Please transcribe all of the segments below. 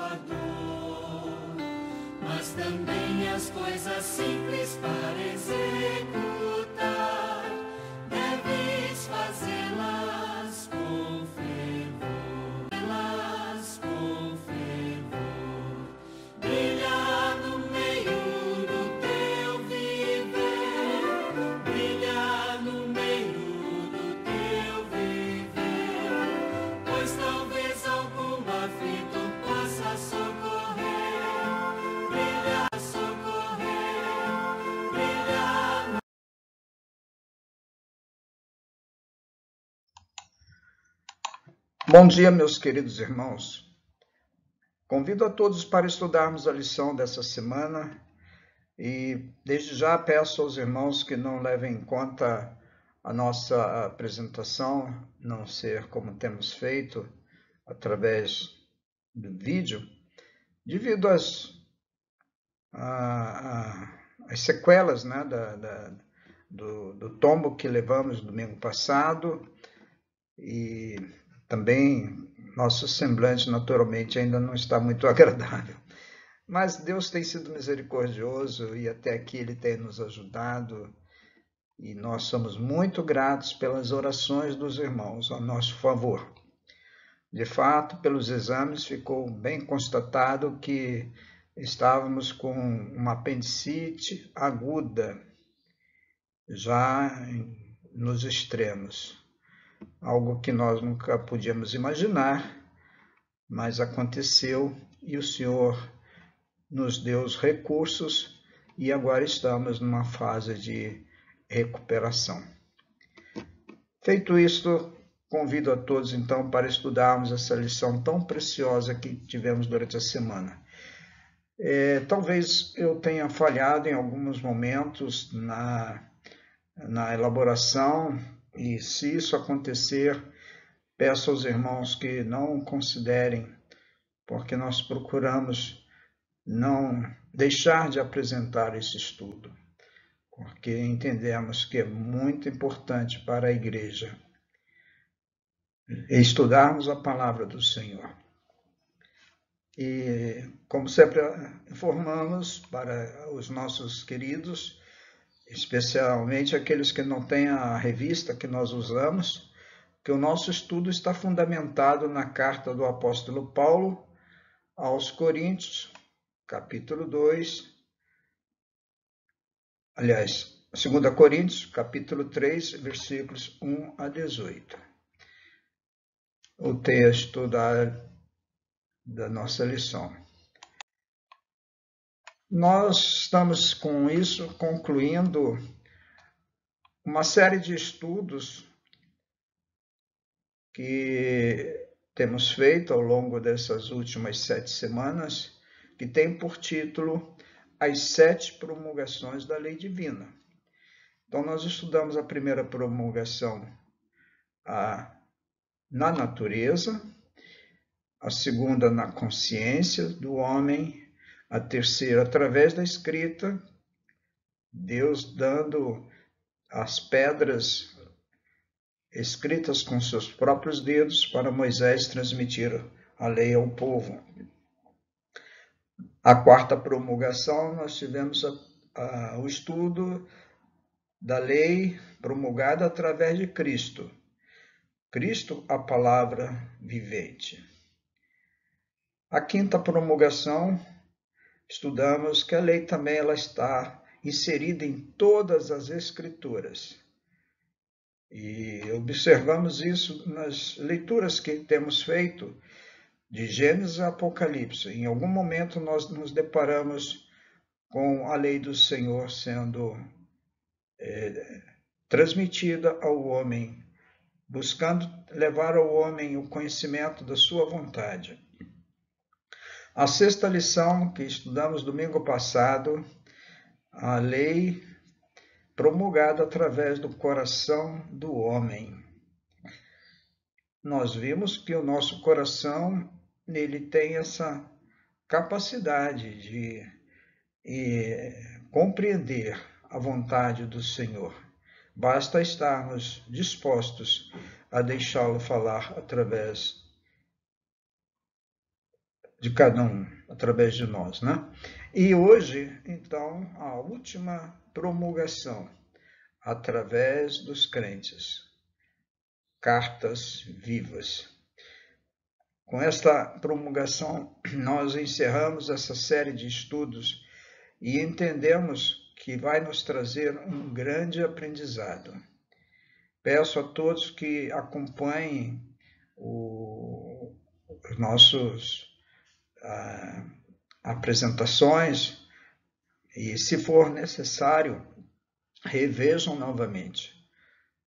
Salvador, mas também as coisas simples para executar, deves fazê-las com fervor, fazê-las com fervor, brilhar no meio do teu viver, brilhar no meio do teu viver, pois talvez algum aflito possa socorrer, brilhar, socorrer, brilhar. Bom dia, meus queridos irmãos. Convido a todos para estudarmos a lição dessa semana e, desde já, peço aos irmãos que não levem em conta a nossa apresentação, não ser como temos feito através do vídeo, devido às sequelas, né, do tombo que levamos domingo passado, e também nosso semblante naturalmente ainda não está muito agradável. Mas Deus tem sido misericordioso e até aqui Ele tem nos ajudado, e nós somos muito gratos pelas orações dos irmãos a nosso favor. De fato, pelos exames ficou bem constatado que estávamos com uma apendicite aguda, já nos extremos. Algo que nós nunca podíamos imaginar, mas aconteceu e o Senhor nos deu os recursos e agora estamos numa fase de recuperação. Feito isto, convido a todos então para estudarmos essa lição tão preciosa que tivemos durante a semana. Talvez eu tenha falhado em alguns momentos na elaboração, e se isso acontecer, peço aos irmãos que não considerem, porque nós procuramos não deixar de apresentar esse estudo, porque entendemos que é muito importante para a igreja estudarmos a palavra do Senhor. E, como sempre informamos para os nossos queridos, especialmente aqueles que não têm a revista que nós usamos, que o nosso estudo está fundamentado na carta do apóstolo Paulo aos Coríntios, capítulo 2, aliás, 2 Coríntios, capítulo 3, versículos 1 a 18. O texto da nossa lição. Nós estamos com isso concluindo uma série de estudos que temos feito ao longo dessas últimas 7 semanas, que tem por título As 7 Promulgações da Lei Divina. Então, nós estudamos a primeira promulgação na natureza, a segunda na consciência do homem, a terceira através da escrita, Deus dando as pedras escritas com seus próprios dedos para Moisés transmitir a lei ao povo. A quarta promulgação, nós tivemos o estudo da lei promulgada através de Cristo. Cristo, a palavra vivente. A quinta promulgação, estudamos que a lei também ela está inserida em todas as Escrituras. E observamos isso nas leituras que temos feito de Gênesis a Apocalipse. Em algum momento nós nos deparamos com a lei do Senhor sendo transmitida ao homem, buscando levar ao homem o conhecimento da sua vontade. A sexta lição que estudamos domingo passado, a lei promulgada através do coração do homem. Nós vimos que o nosso coração, ele tem essa capacidade de compreender a vontade do Senhor. Basta estarmos dispostos a deixá-lo falar através de cada um, através de nós, né? E hoje, então, a última promulgação, através dos crentes, cartas vivas. Com esta promulgação, nós encerramos essa série de estudos e entendemos que vai nos trazer um grande aprendizado. Peço a todos que acompanhem os nossos apresentações e, se for necessário, revejam novamente,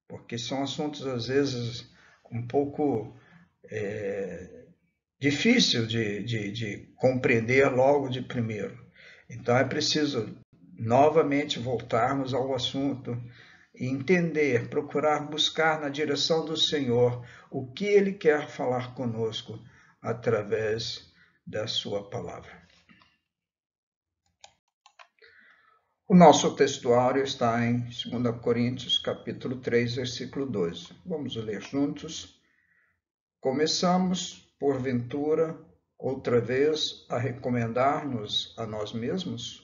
porque são assuntos, às vezes, um pouco difícil de compreender logo de primeiro. Então, é preciso novamente voltarmos ao assunto e entender, procurar buscar na direção do Senhor o que Ele quer falar conosco através da sua palavra. O nosso textuário está em 2 Coríntios, capítulo 3, versículo 12. Vamos ler juntos. Começamos, porventura, outra vez a recomendar-nos a nós mesmos?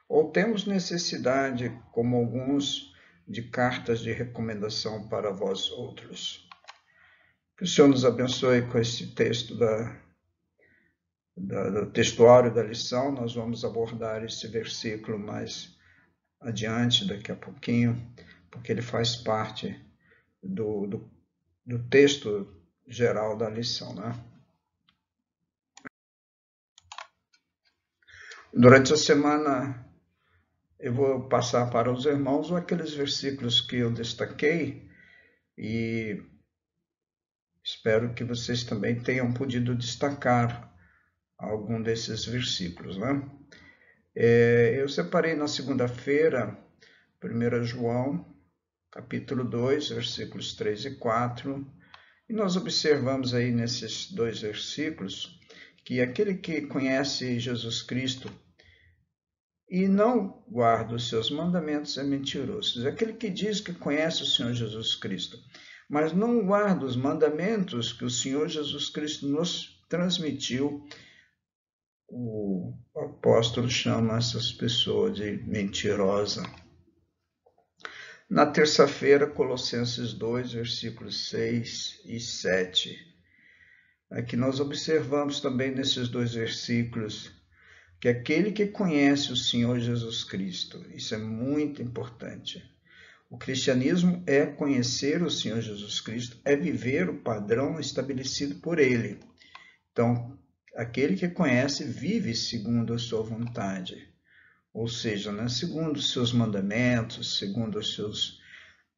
Ou temos necessidade, como alguns, de cartas de recomendação para vós outros? Que o Senhor nos abençoe com esse texto do textuário da lição. Nós vamos abordar esse versículo mais adiante, daqui a pouquinho, porque ele faz parte do texto geral da lição, né? Durante a semana, eu vou passar para os irmãos aqueles versículos que eu destaquei e espero que vocês também tenham podido destacar algum desses versículos, né? Eu separei na segunda-feira 1 João, capítulo 2, versículos 3 e 4, e nós observamos aí nesses dois versículos que aquele que conhece Jesus Cristo e não guarda os seus mandamentos é mentiroso. Aquele que diz que conhece o Senhor Jesus Cristo, mas não guarda os mandamentos que o Senhor Jesus Cristo nos transmitiu, o apóstolo chama essas pessoas de mentirosa. Na terça-feira, Colossenses 2, versículos 6 e 7. Aqui nós observamos também nesses dois versículos que aquele que conhece o Senhor Jesus Cristo, isso é muito importante. O cristianismo é conhecer o Senhor Jesus Cristo, é viver o padrão estabelecido por Ele. Então, aquele que conhece vive segundo a sua vontade, ou seja, né, segundo os seus mandamentos, segundo os seus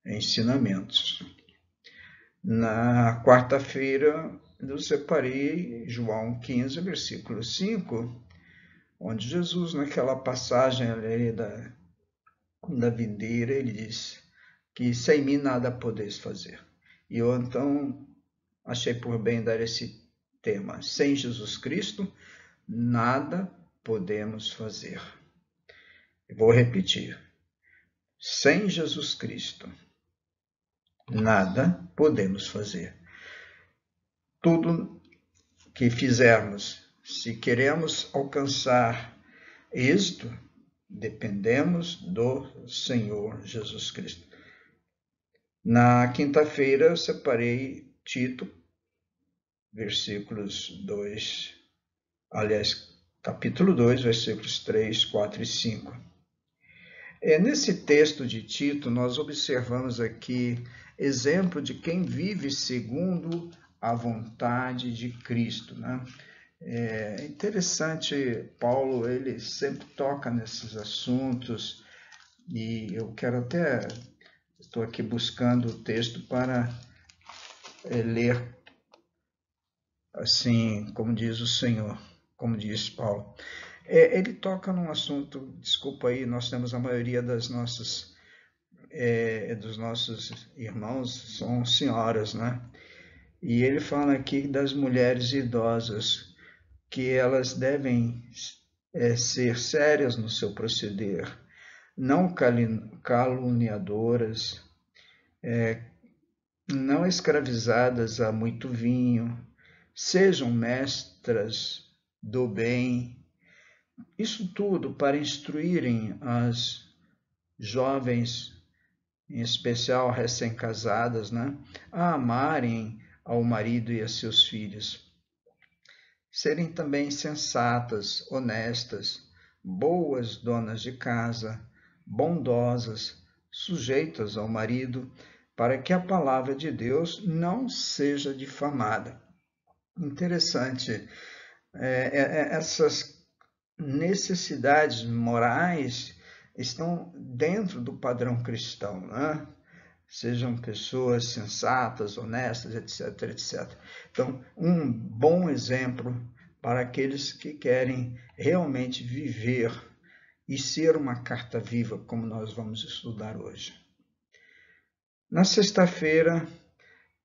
ensinamentos. Na quarta-feira, eu separei João 15, versículo 5, onde Jesus, naquela passagem ali da videira, ele diz que sem mim nada podeis fazer. E eu, então, achei por bem dar esse tema. Sem Jesus Cristo, nada podemos fazer. Eu vou repetir. Sem Jesus Cristo, nada podemos fazer. Tudo que fizermos, se queremos alcançar êxito, dependemos do Senhor Jesus Cristo. Na quinta-feira, eu separei Tito, capítulo 2, versículos 3, 4 e 5. Nesse texto de Tito, nós observamos aqui exemplo de quem vive segundo a vontade de Cristo, né? É interessante, Paulo, ele sempre toca nesses assuntos, e eu quero até, estou aqui buscando o texto para ler assim, como diz o Senhor, como diz Paulo. Ele toca num assunto, desculpa aí, nós temos a maioria dos nossos irmãos são senhoras, né? E ele fala aqui das mulheres idosas, que elas devem ser sérias no seu proceder, não caluniadoras, não escravizadas a muito vinho, sejam mestras do bem. Isso tudo para instruírem as jovens, em especial recém-casadas, né, a amarem ao marido e a seus filhos. Serem também sensatas, honestas, boas donas de casa, bondosas, sujeitas ao marido, para que a palavra de Deus não seja difamada. Interessante, essas necessidades morais estão dentro do padrão cristão, né? Sejam pessoas sensatas, honestas, etc, etc. Então, um bom exemplo para aqueles que querem realmente viver e ser uma carta viva, como nós vamos estudar hoje. Na sexta-feira,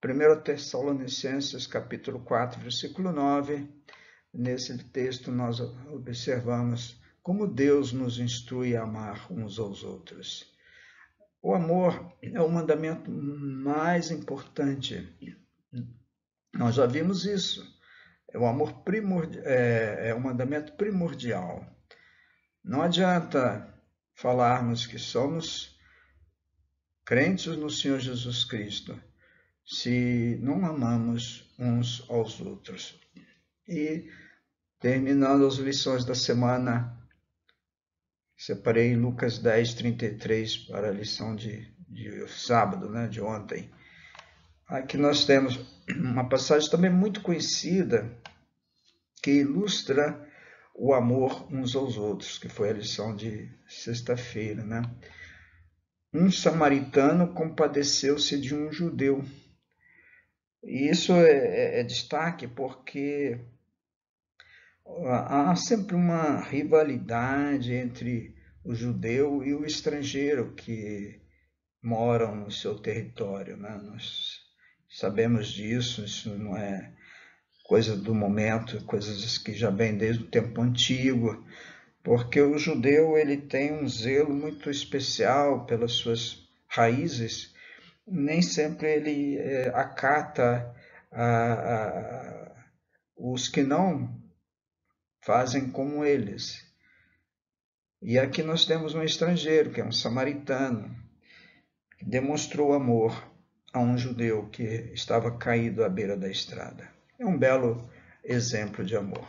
1 Tessalonicenses, capítulo 4, versículo 9, nesse texto nós observamos como Deus nos instrui a amar uns aos outros. O amor é o mandamento mais importante. Nós já vimos isso. O amor é o mandamento primordial. Não adianta falarmos que somos crentes no Senhor Jesus Cristo se não amamos uns aos outros. E, terminando as lições da semana, separei Lucas 10, 33 para a lição de sábado, né, de ontem. Aqui nós temos uma passagem também muito conhecida que ilustra o amor uns aos outros, que foi a lição de sexta-feira, né? Um samaritano compadeceu-se de um judeu. E isso é destaque porque há sempre uma rivalidade entre o judeu e o estrangeiro que moram no seu território, né? Nós sabemos disso, isso não é coisa do momento, coisas que já vêm desde o tempo antigo, porque o judeu ele tem um zelo muito especial pelas suas raízes, nem sempre ele acata os que não fazem como eles. E aqui nós temos um estrangeiro, que é um samaritano, que demonstrou amor a um judeu que estava caído à beira da estrada. É um belo exemplo de amor.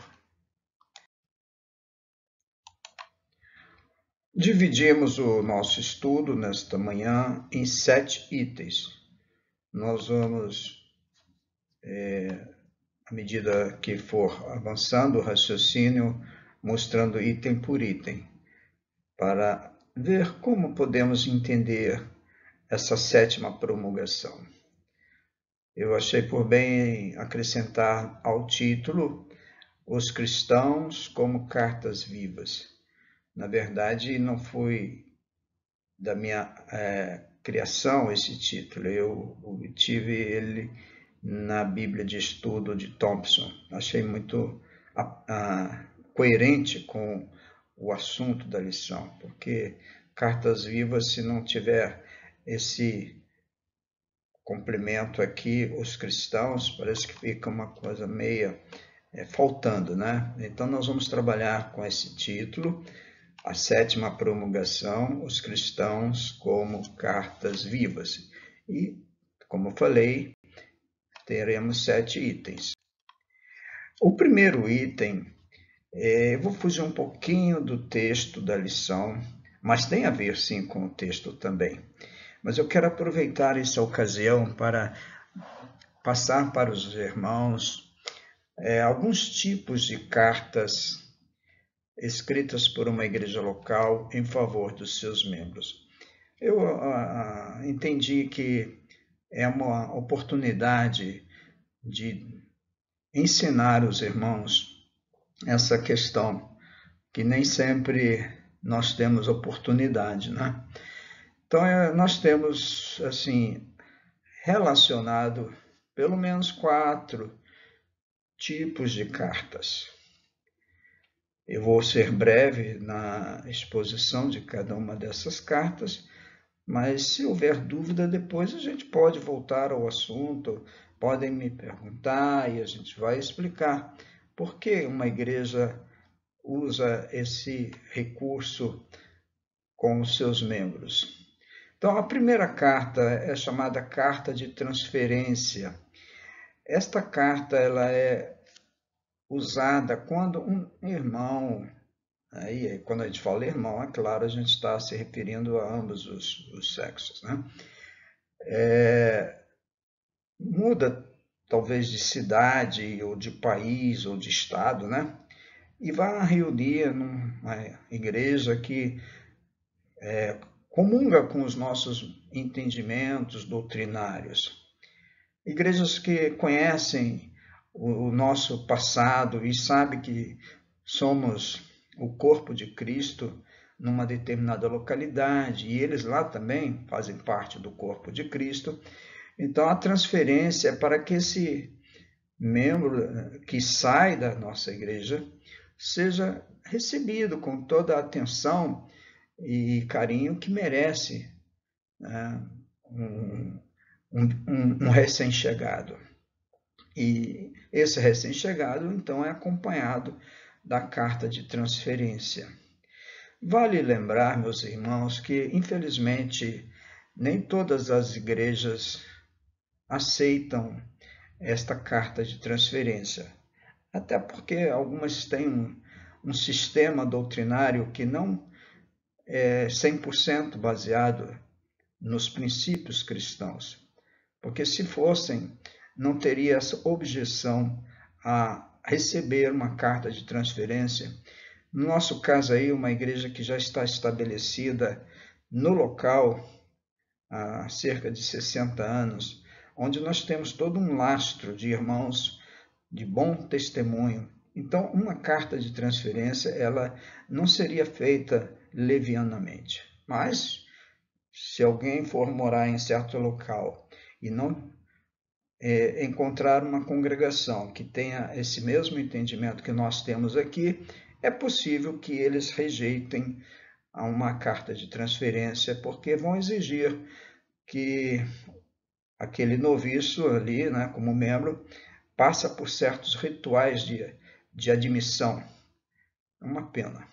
Dividimos o nosso estudo nesta manhã em 7 itens. Nós vamos, à medida que for avançando o raciocínio, mostrando item por item, para ver como podemos entender essa 7ª promulgação. Eu achei por bem acrescentar ao título Os Cristãos como Cartas Vivas. Na verdade, não foi da minha criação esse título, eu obtive ele na Bíblia de Estudo de Thompson. Achei muito coerente com o assunto da lição, porque Cartas Vivas, se não tiver esse complemento aqui, os cristãos, parece que fica uma coisa meia faltando, né? Então nós vamos trabalhar com esse título, a 7ª promulgação, os cristãos como cartas vivas. E, como falei, teremos 7 itens. O primeiro item, eu vou fugir um pouquinho do texto da lição, mas tem a ver sim com o texto também. Mas eu quero aproveitar essa ocasião para passar para os irmãos alguns tipos de cartas escritas por uma igreja local em favor dos seus membros. Eu entendi que é uma oportunidade de ensinar os irmãos essa questão, que nem sempre nós temos oportunidade, né? Então, nós temos, assim, relacionado pelo menos 4 tipos de cartas. Eu vou ser breve na exposição de cada uma dessas cartas, mas se houver dúvida depois a gente pode voltar ao assunto, podem me perguntar e a gente vai explicar por que uma igreja usa esse recurso com os seus membros. Então, a primeira carta é chamada carta de transferência. Esta carta ela é usada quando um irmão, aí quando a gente fala irmão, é claro, a gente está se referindo a ambos os sexos, né? Muda talvez de cidade, ou de país, ou de estado, né? E vai reunir numa igreja que comunga com os nossos entendimentos doutrinários. Igrejas que conhecem o nosso passado e sabem que somos o corpo de Cristo numa determinada localidade, e eles lá também fazem parte do corpo de Cristo. Então, a transferência é para que esse membro que sai da nossa igreja seja recebido com toda a atenção e carinho que merece, né? um recém-chegado. E esse recém-chegado, então, é acompanhado da carta de transferência. Vale lembrar, meus irmãos, que, infelizmente, nem todas as igrejas aceitam esta carta de transferência, até porque algumas têm um sistema doutrinário que não é 100% baseado nos princípios cristãos, porque se fossem, não teria essa objeção a receber uma carta de transferência. No nosso caso aí, uma igreja que já está estabelecida no local há cerca de 60 anos, onde nós temos todo um lastro de irmãos de bom testemunho. Então, uma carta de transferência, ela não seria feita levianamente. Mas, se alguém for morar em certo local e não encontrar uma congregação que tenha esse mesmo entendimento que nós temos aqui, é possível que eles rejeitem uma carta de transferência, porque vão exigir que aquele noviço ali, né, como membro, passa por certos rituais de admissão. Uma pena.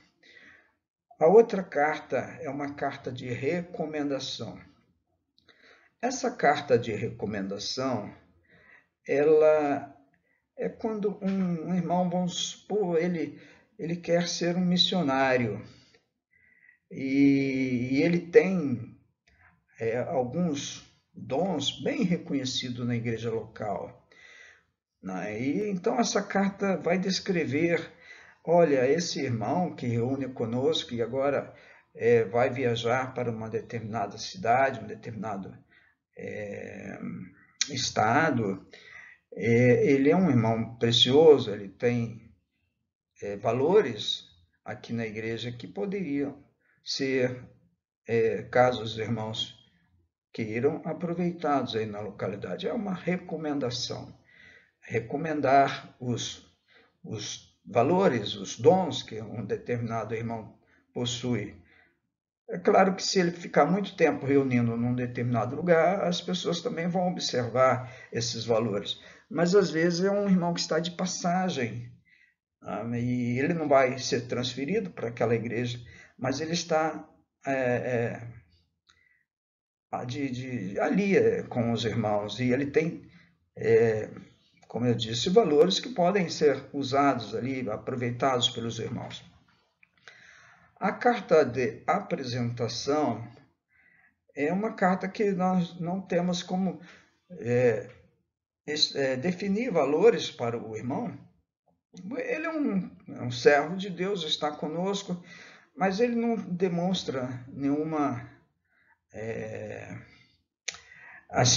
A outra carta é uma carta de recomendação. Essa carta de recomendação, ela é quando um irmão, vamos supor, ele quer ser um missionário e ele tem alguns dons bem reconhecidos na igreja local. E então essa carta vai descrever, olha, esse irmão que reúne conosco e agora vai viajar para uma determinada cidade, um determinado estado, ele é um irmão precioso, ele tem valores aqui na igreja que poderiam ser, caso os irmãos queiram, aproveitados aí na localidade. É uma recomendação. Recomendar os valores, os dons que um determinado irmão possui. É claro que se ele ficar muito tempo reunindo num determinado lugar, as pessoas também vão observar esses valores. Mas às vezes é um irmão que está de passagem, e ele não vai ser transferido para aquela igreja, mas ele está ali com os irmãos, e ele tem, como eu disse, valores que podem ser usados ali, aproveitados pelos irmãos. A carta de apresentação é uma carta que nós não temos como definir valores para o irmão. Ele é um servo de Deus, está conosco, mas ele não demonstra nenhuma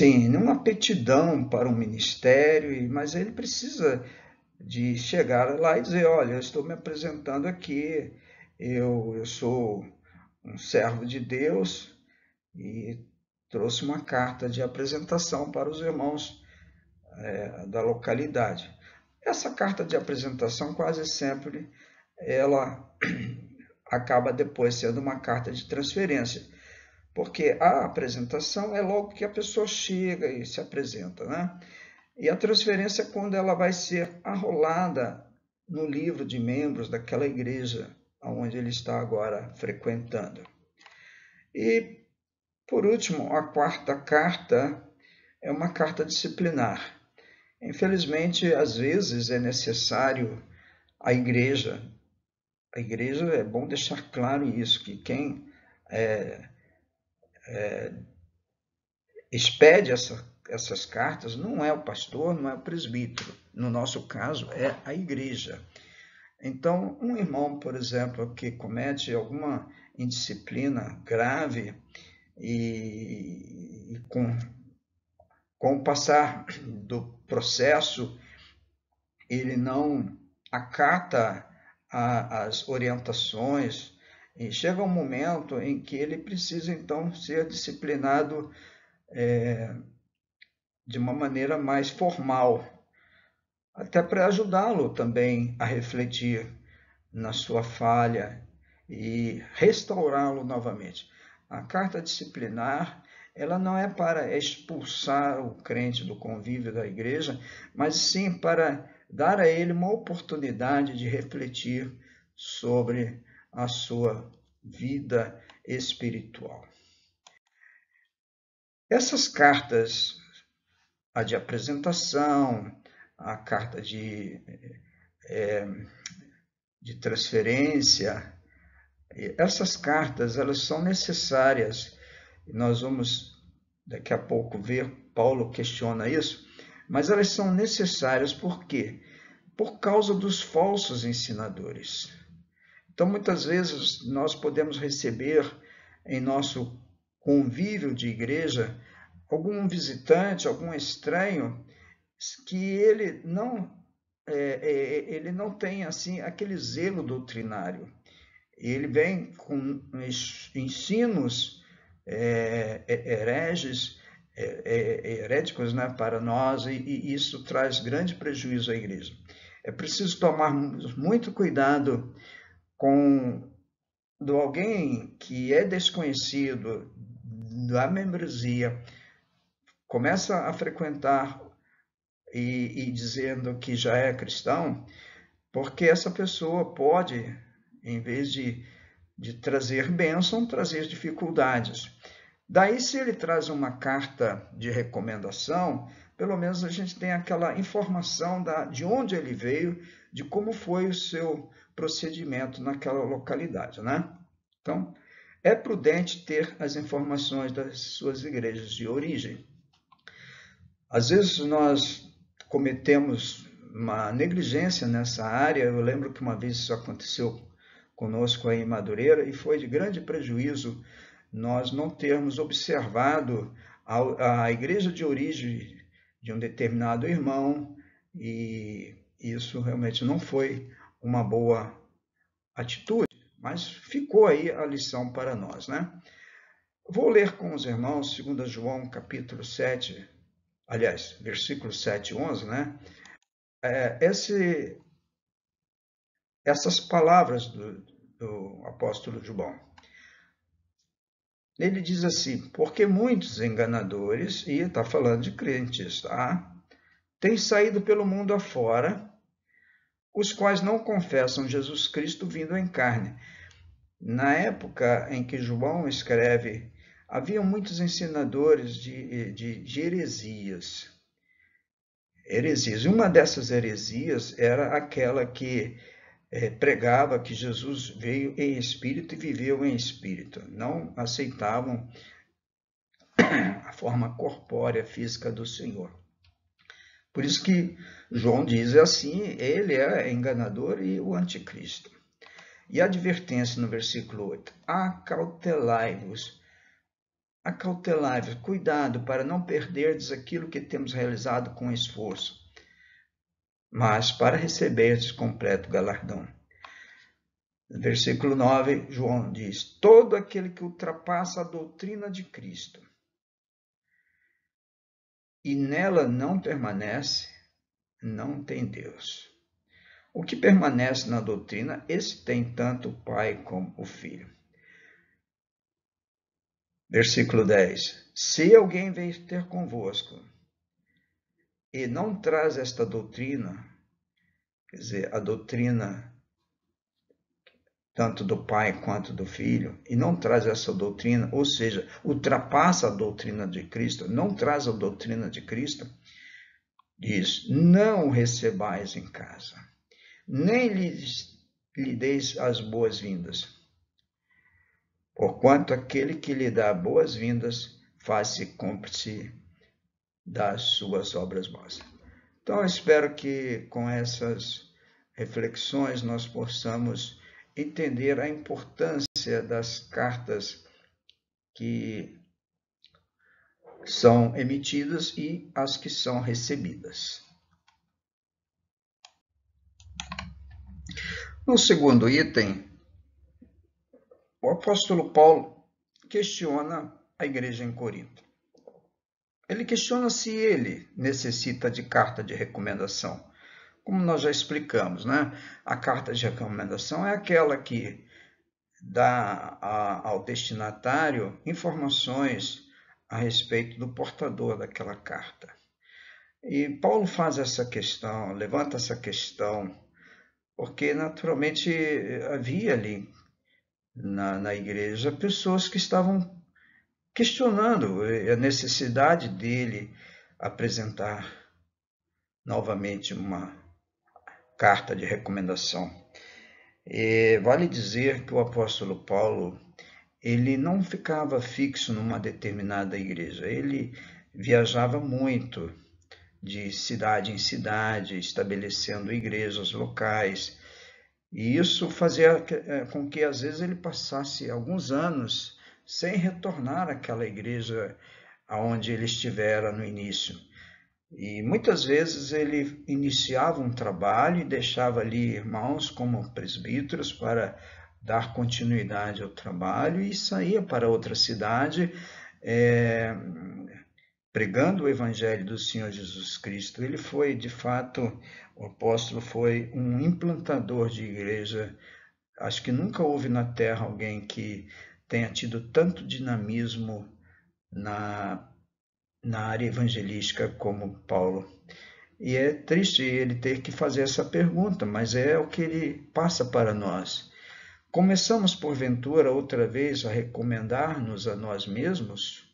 nenhuma aptidão para um ministério, mas ele precisa de chegar lá e dizer, olha, eu estou me apresentando aqui, eu sou um servo de Deus e trouxe uma carta de apresentação para os irmãos da localidade. Essa carta de apresentação quase sempre ela acaba depois sendo uma carta de transferência, porque a apresentação é logo que a pessoa chega e se apresenta, né? E a transferência é quando ela vai ser arrolada no livro de membros daquela igreja onde ele está agora frequentando. E, por último, a quarta carta é uma carta disciplinar. Infelizmente, às vezes é necessário a igreja, é bom deixar claro isso, que quem expede essas cartas não é o pastor, não é o presbítero. No nosso caso, é a igreja. Então, um irmão, por exemplo, que comete alguma indisciplina grave e com o passar do processo, ele não acata as orientações, e chega um momento em que ele precisa, então, ser disciplinado de uma maneira mais formal, até para ajudá-lo também a refletir na sua falha e restaurá-lo novamente. A carta disciplinar, ela não é para expulsar o crente do convívio da igreja, mas sim para dar a ele uma oportunidade de refletir sobre a sua vida espiritual. Essas cartas, a de apresentação, a carta de transferência, essas cartas, elas são necessárias. Nós vamos daqui a pouco ver, Paulo questiona isso, mas elas são necessárias por quê? Por causa dos falsos ensinadores. Então, muitas vezes, nós podemos receber em nosso convívio de igreja algum visitante, algum estranho, que ele não tem assim aquele zelo doutrinário. Ele vem com ensinos heréticos, né, para nós, e isso traz grande prejuízo à igreja. É preciso tomar muito cuidado com alguém que é desconhecido da membresia, começa a frequentar e dizendo que já é cristão, porque essa pessoa pode, em vez de trazer bênção, trazer dificuldades. Daí, se ele traz uma carta de recomendação, pelo menos a gente tem aquela informação de onde ele veio, de como foi o seu procedimento naquela localidade, né? Então, é prudente ter as informações das suas igrejas de origem. Às vezes nós cometemos uma negligência nessa área. Eu lembro que uma vez isso aconteceu conosco aí em Madureira e foi de grande prejuízo nós não termos observado a igreja de origem de um determinado irmão, e isso realmente não foi uma boa atitude, mas ficou aí a lição para nós, né? Vou ler com os irmãos 2 João capítulo 7, aliás, versículos 7 e 11, né? Essas palavras do apóstolo João. Ele diz assim: porque muitos enganadores, e está falando de crentes, tá? Têm saído pelo mundo afora, os quais não confessam Jesus Cristo vindo em carne. Na época em que João escreve, havia muitos ensinadores de heresias. Heresias. Uma dessas heresias era aquela que pregava que Jesus veio em espírito e viveu em espírito. Não aceitavam a forma corpórea, física do Senhor. Por isso que João diz assim, ele é enganador e o anticristo. E a advertência no versículo 8, acautelai-vos, cuidado para não perderdes aquilo que temos realizado com esforço, mas para receberdes completo galardão. No versículo 9, João diz, todo aquele que ultrapassa a doutrina de Cristo e nela não permanece, não tem Deus. O que permanece na doutrina, esse tem tanto o Pai como o Filho. Versículo 10. Se alguém vier ter convosco e não traz esta doutrina, quer dizer, a doutrina tanto do Pai quanto do Filho, e não traz essa doutrina, ou seja, ultrapassa a doutrina de Cristo, não traz a doutrina de Cristo, diz: não o recebais em casa, nem lhe deis as boas-vindas, porquanto aquele que lhe dá boas-vindas faz-se cúmplice das suas obras más. Então, eu espero que com essas reflexões nós possamos entender a importância das cartas que são emitidas e as que são recebidas. No segundo item, o apóstolo Paulo questiona a igreja em Corinto. Ele questiona se ele necessita de carta de recomendação. Como nós já explicamos, né? A carta de recomendação é aquela que dá ao destinatário informações a respeito do portador daquela carta. E Paulo faz essa questão, levanta essa questão, porque naturalmente havia ali na igreja pessoas que estavam questionando a necessidade dele apresentar novamente uma carta de recomendação. E vale dizer que o apóstolo Paulo, ele não ficava fixo numa determinada igreja, ele viajava muito de cidade em cidade, estabelecendo igrejas locais, e isso fazia com que às vezes ele passasse alguns anos sem retornar àquela igreja aonde ele estivera no início. E muitas vezes ele iniciava um trabalho e deixava ali irmãos como presbíteros para dar continuidade ao trabalho e saía para outra cidade pregando o evangelho do Senhor Jesus Cristo. Ele foi, de fato, o apóstolo foi um implantador de igreja. Acho que nunca houve na terra alguém que tenha tido tanto dinamismo na área evangelística como Paulo. E é triste ele ter que fazer essa pergunta, mas é o que ele passa para nós. Começamos, porventura, outra vez a recomendar-nos a nós mesmos?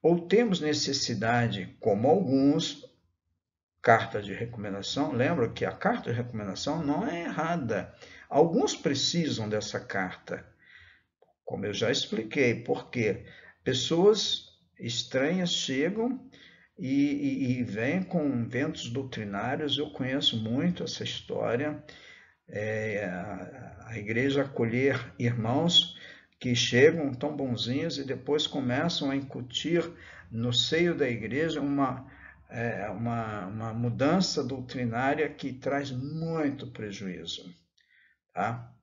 Ou temos necessidade, como alguns, carta de recomendação? Lembra que a carta de recomendação não é errada. Alguns precisam dessa carta, como eu já expliquei, porque pessoas estranhas chegam e vêm com ventos doutrinários. Eu conheço muito essa história. A igreja acolher irmãos que chegam tão bonzinhos e depois começam a incutir no seio da igreja uma mudança doutrinária que traz muito prejuízo. Tá?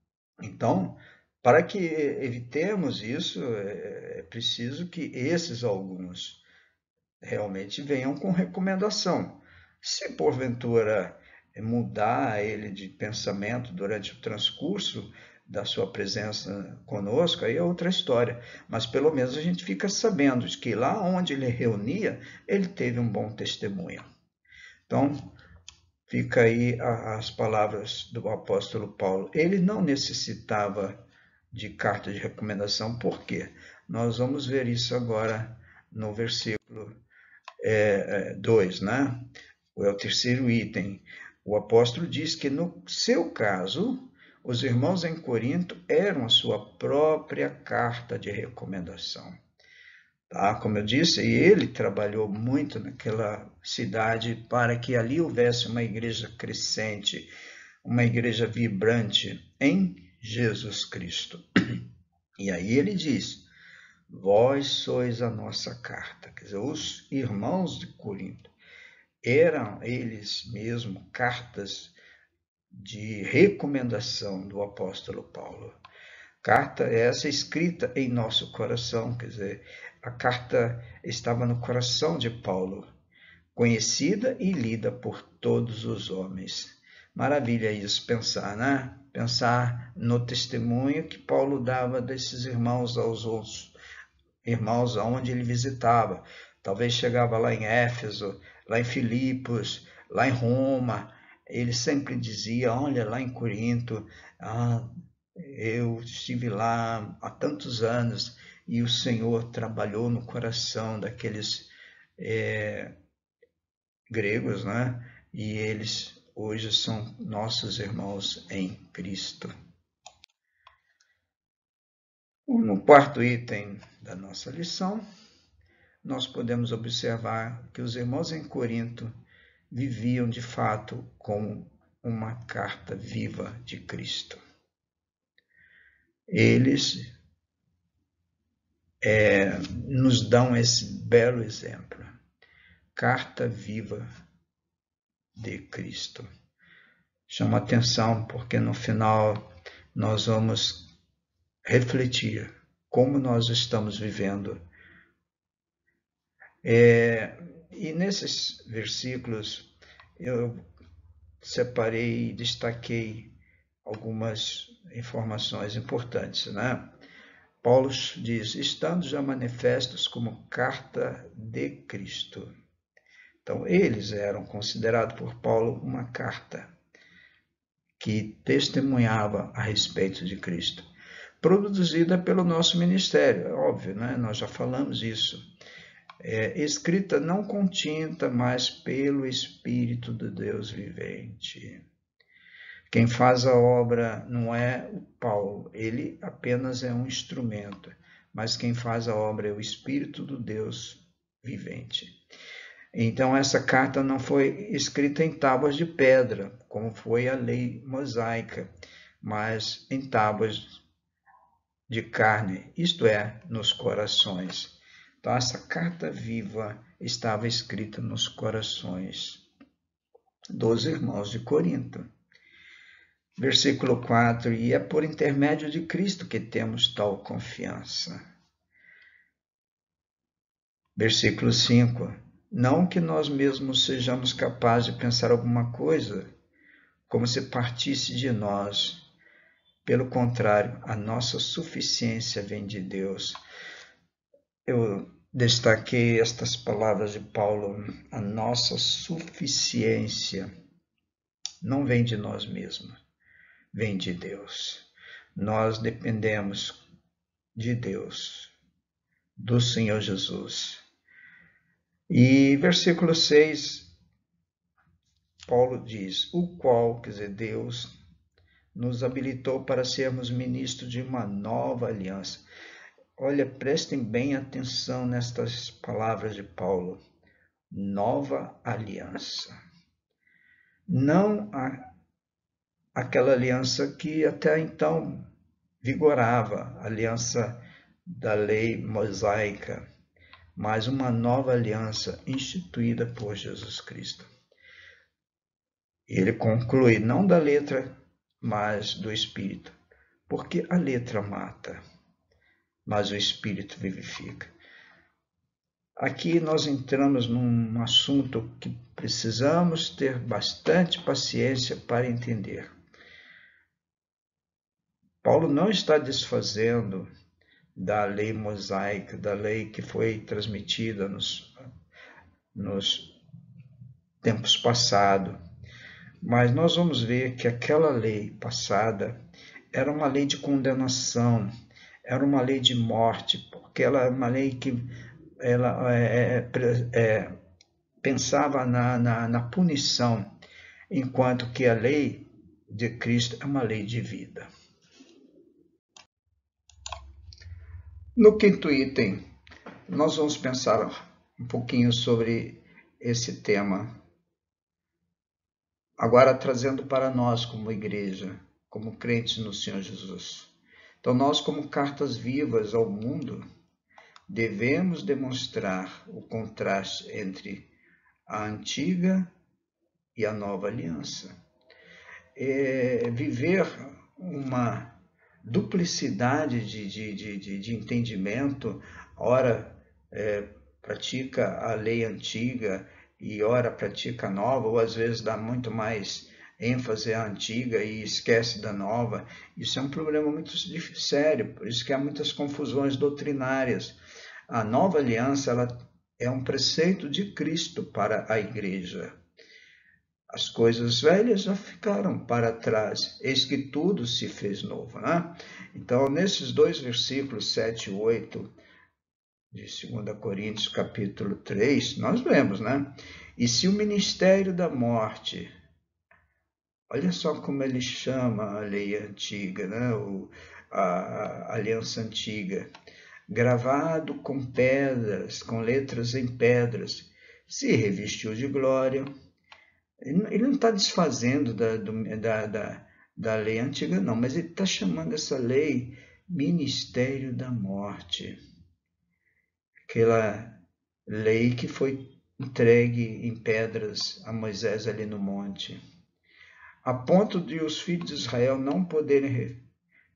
Então, para que evitemos isso, é preciso que esses alguns realmente venham com recomendação. Se porventura mudar ele de pensamento durante o transcurso da sua presença conosco, aí é outra história. Mas pelo menos a gente fica sabendo de que lá onde ele reunia, ele teve um bom testemunho. Então, fica aí as palavras do apóstolo Paulo. Ele não necessitava de carta de recomendação. Por quê? Nós vamos ver isso agora no versículo 2, né? É o terceiro item. O apóstolo diz que no seu caso, os irmãos em Corinto eram a sua própria carta de recomendação. Tá? Como eu disse, ele trabalhou muito naquela cidade para que ali houvesse uma igreja crescente, uma igreja vibrante em Jesus Cristo. E aí ele diz: vós sois a nossa carta. Quer dizer, os irmãos de Corinto eram eles mesmos cartas de recomendação do apóstolo Paulo. Carta essa escrita em nosso coração, quer dizer, a carta estava no coração de Paulo, conhecida e lida por todos os homens. Maravilha isso, pensar, né? Pensar no testemunho que Paulo dava desses irmãos aos outros irmãos aonde ele visitava. Talvez chegava lá em Éfeso, lá em Filipos, lá em Roma, ele sempre dizia, olha, lá em Corinto, eu estive lá há tantos anos e o Senhor trabalhou no coração daqueles gregos, né? E eles hoje são nossos irmãos em Cristo. No quarto item da nossa lição, nós podemos observar que os irmãos em Corinto viviam de fato como uma carta viva de Cristo. Eles nos dão esse belo exemplo, carta viva de Cristo. Chama atenção porque no final nós vamos refletir como nós estamos vivendo. E nesses versículos eu separei e destaquei algumas informações importantes, né? Paulo diz, estando já manifestos como carta de Cristo. Então, eles eram considerados por Paulo uma carta que testemunhava a respeito de Cristo, produzida pelo nosso ministério, é óbvio, né? Nós já falamos isso. Escrita não com tinta, mas pelo Espírito do Deus vivente. Quem faz a obra não é o Paulo, ele apenas é um instrumento, mas quem faz a obra é o Espírito do Deus vivente. Então essa carta não foi escrita em tábuas de pedra, como foi a lei mosaica, mas em tábuas de carne, isto é, nos corações. Então essa carta viva estava escrita nos corações dos irmãos de Corinto. Versículo 4, e é por intermédio de Cristo que temos tal confiança. Versículo 5, não que nós mesmos sejamos capazes de pensar alguma coisa, como se partisse de nós. Pelo contrário, a nossa suficiência vem de Deus. Eu destaquei estas palavras de Paulo, a nossa suficiência não vem de nós mesmos, vem de Deus. Nós dependemos de Deus, do Senhor Jesus. E versículo 6, Paulo diz, o qual, quer dizer, Deus, nos habilitou para sermos ministros de uma nova aliança. Olha, prestem bem atenção nestas palavras de Paulo. Nova aliança. Não aquela aliança que até então vigorava, a aliança da lei mosaica, mas uma nova aliança instituída por Jesus Cristo. Ele conclui, não da letra, mas do Espírito, porque a letra mata, mas o Espírito vivifica. Aqui nós entramos num assunto que precisamos ter bastante paciência para entender. Paulo não está desfazendo da lei mosaica, da lei que foi transmitida nos tempos passados, mas nós vamos ver que aquela lei passada era uma lei de condenação, era uma lei de morte, porque ela é uma lei que ela pensava na punição, enquanto que a lei de Cristo é uma lei de vida. No quinto item, nós vamos pensar um pouquinho sobre esse tema, agora trazendo para nós como igreja, como crentes no Senhor Jesus. Então nós, como cartas vivas ao mundo, devemos demonstrar o contraste entre a antiga e a nova aliança. Viver uma duplicidade de entendimento, ora pratica a lei antiga e ora pratica a nova, ou às vezes dá muito mais ênfase à antiga e esquece da nova. Isso é um problema muito sério, por isso que há muitas confusões doutrinárias. A nova aliança, ela é um preceito de Cristo para a igreja. As coisas velhas já ficaram para trás, eis que tudo se fez novo, né? Então, nesses dois versículos 7 e 8 de 2 Coríntios, capítulo 3, nós vemos, né? E se o ministério da morte, olha só como ele chama a lei antiga, né? A aliança antiga, gravado com pedras, com letras em pedras, se revestiu de glória. Ele não está desfazendo da lei antiga, não, mas ele está chamando essa lei ministério da morte. Aquela lei que foi entregue em pedras a Moisés ali no monte, a ponto de os filhos de Israel não poderem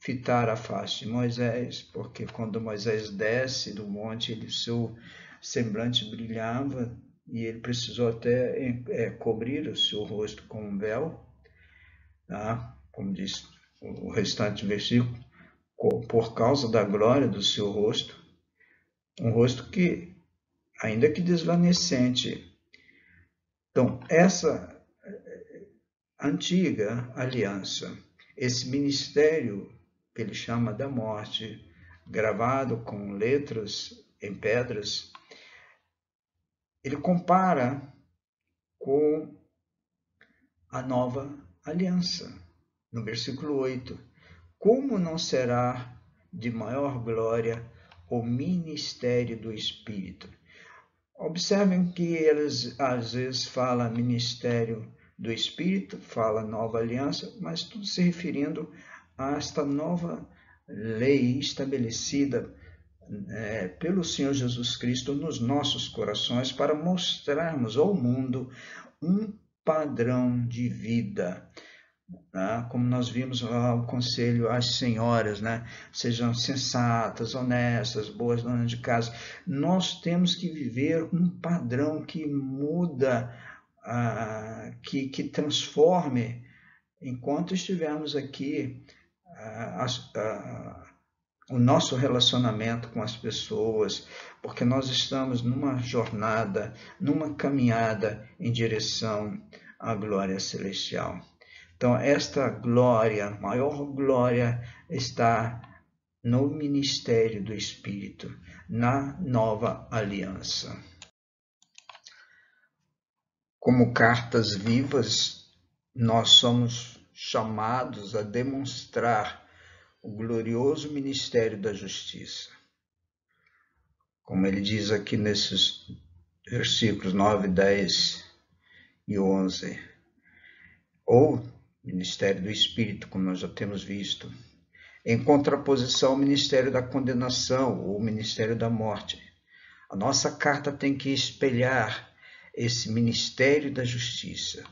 fitar a face de Moisés, porque quando Moisés desce do monte, seu semblante brilhava e ele precisou até cobrir o seu rosto com um véu, tá? Como diz o restante do versículo, por causa da glória do seu rosto, um rosto que, ainda que desvanecente. Então, essa antiga aliança, esse ministério que ele chama da morte, gravado com letras em pedras, ele compara com a nova aliança. No versículo 8, como não será de maior glória o ministério do Espírito? Observem que eles às vezes falam ministério do Espírito, fala nova aliança, mas tudo se referindo a esta nova lei estabelecida pelo Senhor Jesus Cristo nos nossos corações para mostrarmos ao mundo um padrão de vida. Né? Como nós vimos lá o conselho às senhoras, né? Sejam sensatas, honestas, boas donas de casa. Nós temos que viver um padrão que muda, que transforme, enquanto estivermos aqui, o nosso relacionamento com as pessoas, porque nós estamos numa jornada, numa caminhada em direção à glória celestial. Então, esta glória, maior glória, está no ministério do Espírito, na nova aliança. Como cartas vivas, nós somos chamados a demonstrar o glorioso ministério da justiça. Como ele diz aqui nesses versículos 9, 10 e 11. Ou ministério do Espírito, como nós já temos visto, em contraposição ao ministério da condenação ou ministério da morte. A nossa carta tem que espelhar esse ministério da justiça.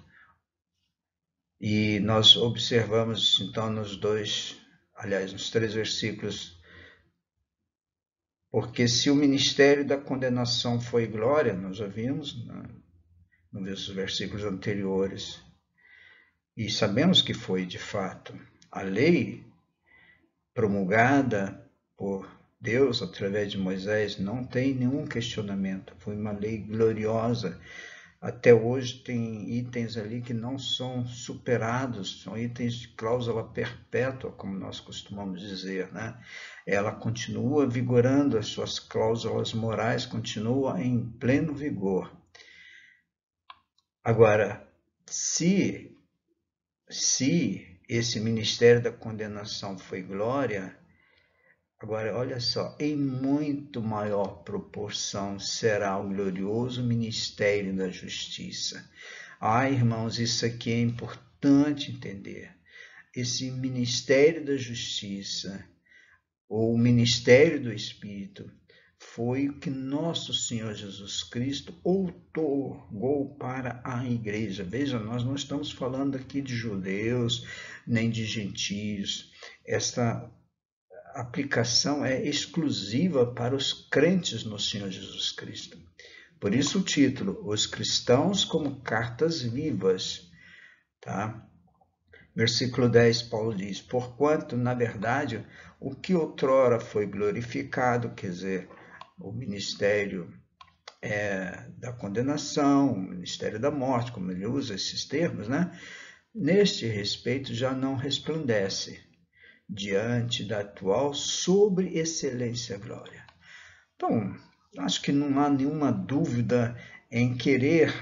E nós observamos, então, nos três versículos, porque se o ministério da condenação foi glória, nós já vimos nos versículos anteriores, e sabemos que foi de fato. A lei promulgada por Deus através de Moisés não tem nenhum questionamento, foi uma lei gloriosa. Até hoje tem itens ali que não são superados, são itens de cláusula perpétua, como nós costumamos dizer, né? Ela continua vigorando, as suas cláusulas morais continuam em pleno vigor. Agora, se esse ministério da condenação foi glória, agora olha só, em muito maior proporção será o glorioso ministério da justiça. Irmãos, isso aqui é importante entender. Esse ministério da justiça, ou o ministério do Espírito, foi o que nosso Senhor Jesus Cristo outorgou para a igreja. Veja, nós não estamos falando aqui de judeus, nem de gentios. Esta aplicação é exclusiva para os crentes no Senhor Jesus Cristo. Por isso o título, Os Cristãos como Cartas Vivas. Tá? Versículo 10, Paulo diz, porquanto, na verdade, o que outrora foi glorificado, quer dizer, o ministério da condenação, o ministério da morte, como ele usa esses termos, né? Neste respeito já não resplandece diante da atual sobre excelência e glória. Então, acho que não há nenhuma dúvida em querer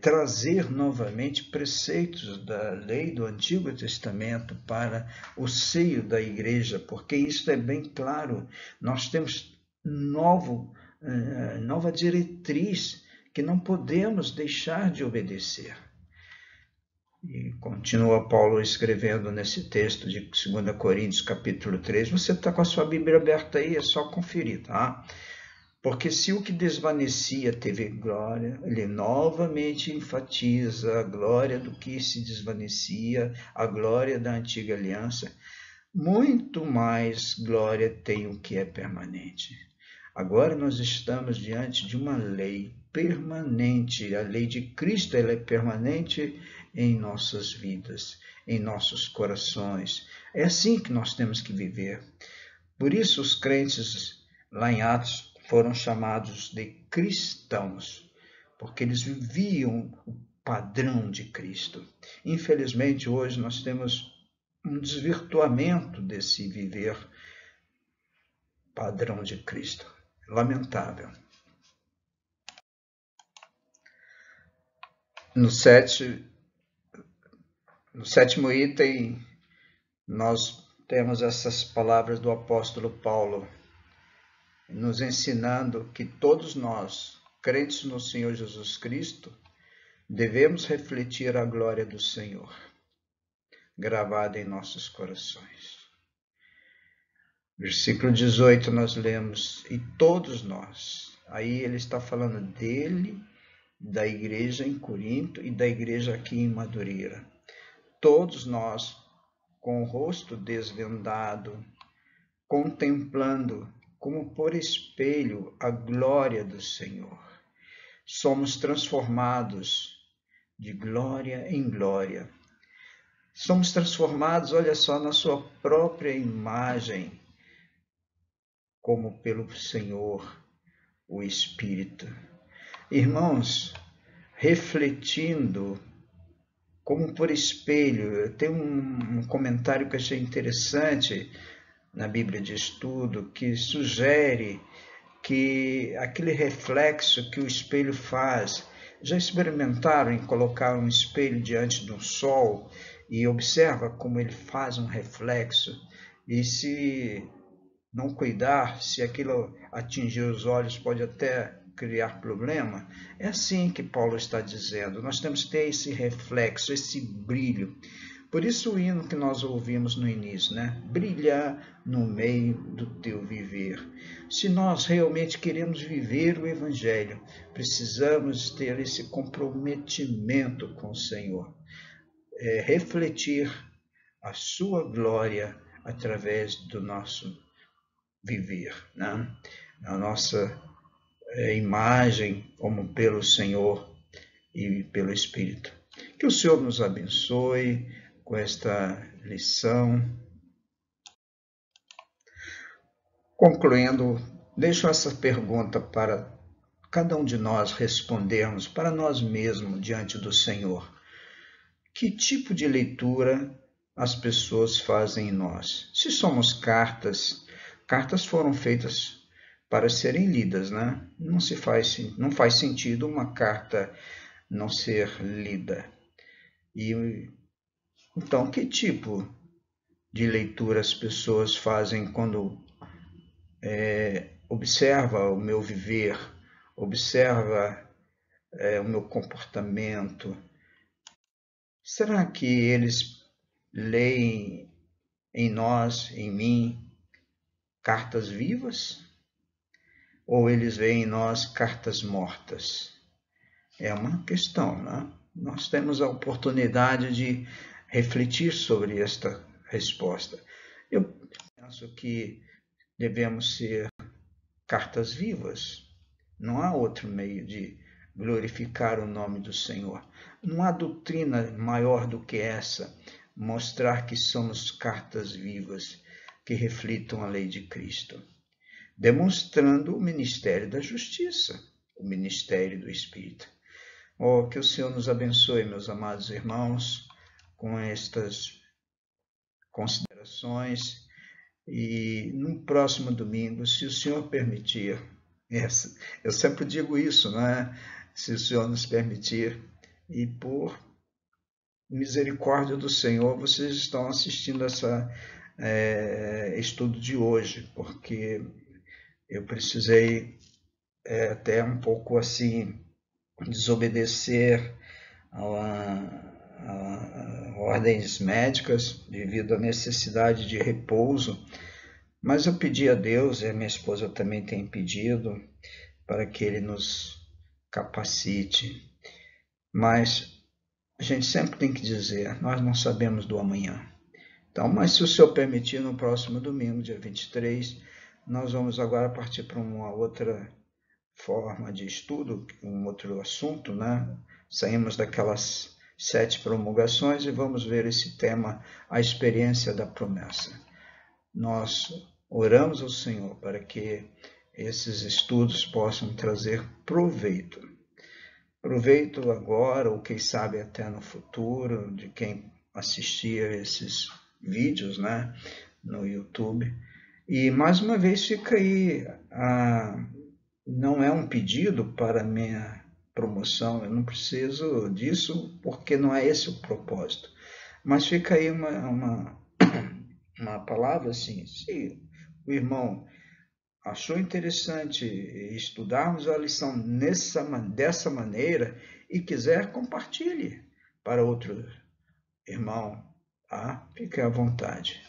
trazer novamente preceitos da lei do Antigo Testamento para o seio da igreja, porque isso é bem claro. Nós temos nova diretriz que não podemos deixar de obedecer. E continua Paulo escrevendo nesse texto de 2 Coríntios, capítulo 3. Você está com a sua Bíblia aberta aí, é só conferir, tá? Porque se o que desvanecia teve glória, ele novamente enfatiza a glória do que se desvanecia, a glória da antiga aliança, muito mais glória tem o que é permanente. Agora nós estamos diante de uma lei permanente. A lei de Cristo, ela é permanente em nossas vidas, em nossos corações. É assim que nós temos que viver. Por isso os crentes lá em Atos foram chamados de cristãos, porque eles viviam o padrão de Cristo. Infelizmente, hoje nós temos um desvirtuamento desse viver padrão de Cristo. Lamentável. No sétimo item, nós temos essas palavras do apóstolo Paulo, nos ensinando que todos nós, crentes no Senhor Jesus Cristo, devemos refletir a glória do Senhor, gravada em nossos corações. Versículo 18 nós lemos, e todos nós, aí ele está falando dele, da igreja em Corinto e da igreja aqui em Madureira. Todos nós, com o rosto desvendado, contemplando como por espelho a glória do Senhor, somos transformados de glória em glória. Somos transformados, olha só, na sua própria imagem, como pelo Senhor, o Espírito. Irmãos, refletindo como por espelho, tem um comentário que eu achei interessante na Bíblia de Estudo, que sugere que aquele reflexo que o espelho faz, já experimentaram em colocar um espelho diante de um sol e observa como ele faz um reflexo, e se não cuidar, se aquilo atingir os olhos, pode até criar problema. É assim que Paulo está dizendo. Nós temos que ter esse reflexo, esse brilho. Por isso o hino que nós ouvimos no início, né? Brilhar no meio do teu viver. Se nós realmente queremos viver o Evangelho, precisamos ter esse comprometimento com o Senhor. Refletir a sua glória através do nosso viver, né? A nossa imagem como pelo Senhor e pelo Espírito. Que o Senhor nos abençoe com esta lição. Concluindo, deixo essa pergunta para cada um de nós respondermos para nós mesmos diante do Senhor. Que tipo de leitura as pessoas fazem em nós? Se somos cartas foram feitas para serem lidas, né? Não faz sentido uma carta não ser lida. Então, que tipo de leitura as pessoas fazem quando observa o meu viver, observa o meu comportamento? Será que eles leem em nós, em mim, cartas vivas? Ou eles veem em nós cartas mortas? É uma questão, né? Nós temos a oportunidade de refletir sobre esta resposta. Eu penso que devemos ser cartas vivas. Não há outro meio de glorificar o nome do Senhor. Não há doutrina maior do que essa, mostrar que somos cartas vivas que reflitam a lei de Cristo, demonstrando o ministério da justiça. o ministério do Espírito. Oh, que o Senhor nos abençoe, meus amados irmãos, com estas considerações. E no próximo domingo, se o Senhor permitir, eu sempre digo isso, né? Se o Senhor nos permitir, e por misericórdia do Senhor, vocês estão assistindo essa estudo de hoje, porque eu precisei até um pouco assim desobedecer a ordens médicas devido à necessidade de repouso, mas eu pedi a Deus, e a minha esposa também tem pedido, para que Ele nos capacite. Mas a gente sempre tem que dizer, nós não sabemos do amanhã. Então, mas se o Senhor permitir, no próximo domingo, dia 23, nós vamos agora partir para uma outra forma de estudo, um outro assunto, né? Saímos daquelas 7 promulgações e vamos ver esse tema, a experiência da promessa. Nós oramos ao Senhor para que esses estudos possam trazer proveito. Proveito agora, ou quem sabe até no futuro, de quem assistia esses vídeos, né, no YouTube. E mais uma vez fica aí, não é um pedido para minha promoção, eu não preciso disso porque não é esse o propósito. Mas fica aí uma palavra assim, se o irmão achou interessante estudarmos a lição dessa maneira e quiser, compartilhe para outro irmão, tá? Fique à vontade.